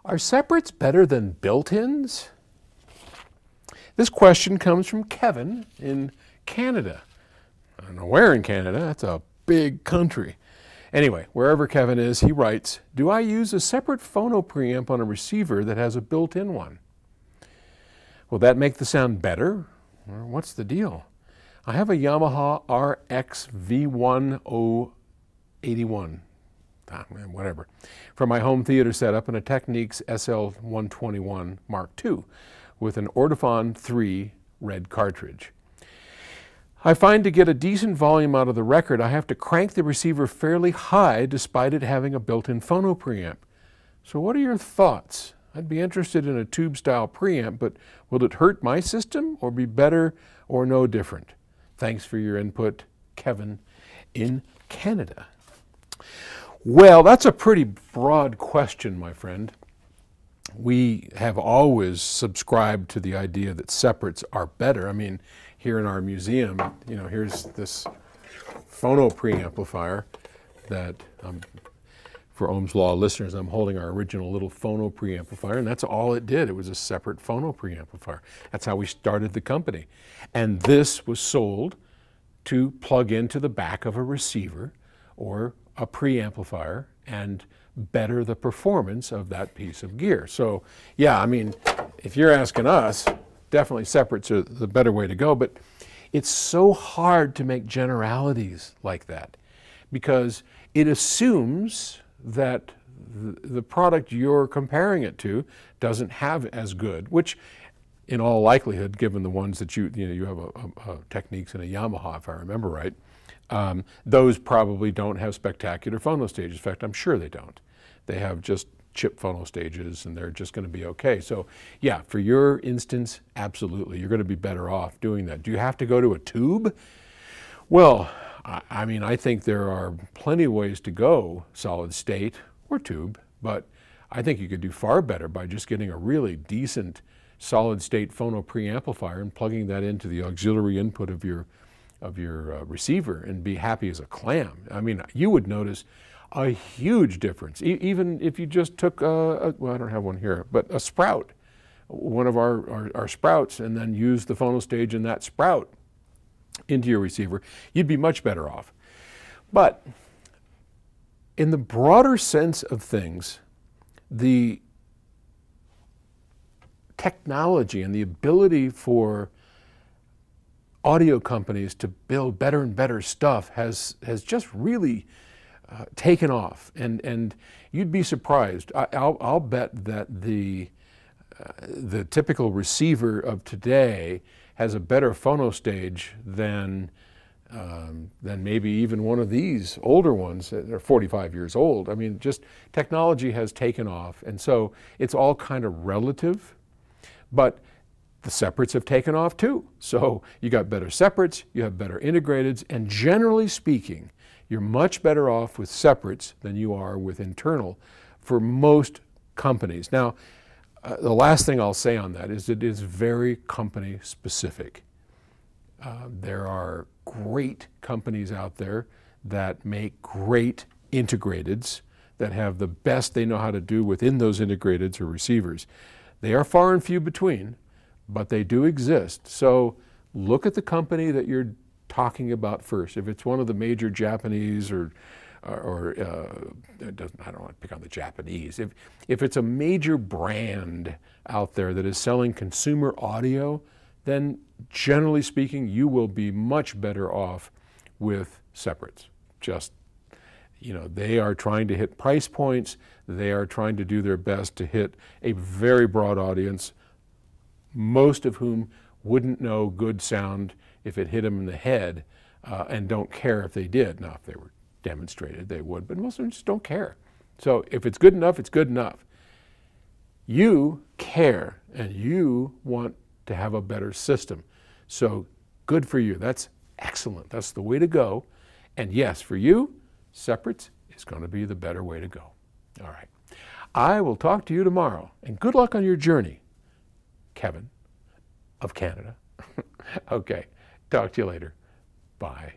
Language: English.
Are separates better than built-ins? This question comes from Kevin in Canada. I don't know where in Canada, that's a big country. Anyway, wherever Kevin is, he writes, do I use a separate phono preamp on a receiver that has a built-in one? Will that make the sound better? Or what's the deal? I have a Yamaha RX V1081. Whatever, for my home theater setup and a Technics SL121 Mark II with an Ortofon 3 red cartridge. I find to get a decent volume out of the record, I have to crank the receiver fairly high despite it having a built-in phono preamp. So what are your thoughts? I'd be interested in a tube-style preamp, but will it hurt my system or be better or no different? Thanks for your input, Kevin in Canada. Well, that's a pretty broad question, my friend. We have always subscribed to the idea that separates are better. I mean, here in our museum, you know, here's this phono preamplifier that, for Ohm's Law listeners, I'm holding our original little phono preamplifier, and that's all it did. It was a separate phono preamplifier. That's how we started the company. And this was sold to plug into the back of a receiver or a preamplifier and better the performance of that piece of gear. So yeah, I mean, if you're asking us, definitely separates are the better way to go, but it's so hard to make generalities like that because it assumes that the product you're comparing it to doesn't have as good, which in all likelihood, given the ones that you have a Technics and a Yamaha, if I remember right, those probably don't have spectacular phono stages. In fact, I'm sure they don't. They have just chip phono stages and they're just going to be okay. So yeah, for your instance, absolutely, you're going to be better off doing that. Do you have to go to a tube? Well, I mean, I think there are plenty of ways to go solid state or tube, but I think you could do far better by just getting a really decent solid state phono preamplifier and plugging that into the auxiliary input of your receiver and be happy as a clam. I mean, you would notice a huge difference, even if you just took well, I don't have one here, but a sprout, one of our sprouts, and then use the phono stage in that sprout into your receiver, you'd be much better off. But in the broader sense of things, the technology and the ability for audio companies to build better and better stuff has just really taken off, and you'd be surprised. I'll bet that the typical receiver of today has a better phono stage than maybe even one of these older ones that are 45 years old. I mean, just technology has taken off, and so it's all kind of relative, but the separates have taken off too. So you got better separates, you have better integrateds, and generally speaking, you're much better off with separates than you are with internal for most companies. Now, the last thing I'll say on that is it is very company specific. There are great companies out there that make great integrateds that have the best they know how to do within those integrateds or receivers. They are far and few between, but they do exist. So look at the company that you're talking about first. If it's one of the major Japanese or I don't want to pick on the Japanese. If it's a major brand out there that is selling consumer audio, then generally speaking, you will be much better off with separates. Just, you know, they are trying to hit price points. They are trying to do their best to hit a very broad audience, most of whom wouldn't know good sound if it hit them in the head and don't care if they did. Now, if they were demonstrated, they would, but most of them just don't care. So if it's good enough, it's good enough. You care and you want to have a better system. So good for you. That's excellent. That's the way to go. And yes, for you, separates is going to be the better way to go. All right. I will talk to you tomorrow, and good luck on your journey, Kevin of Canada. Okay. Talk to you later. Bye.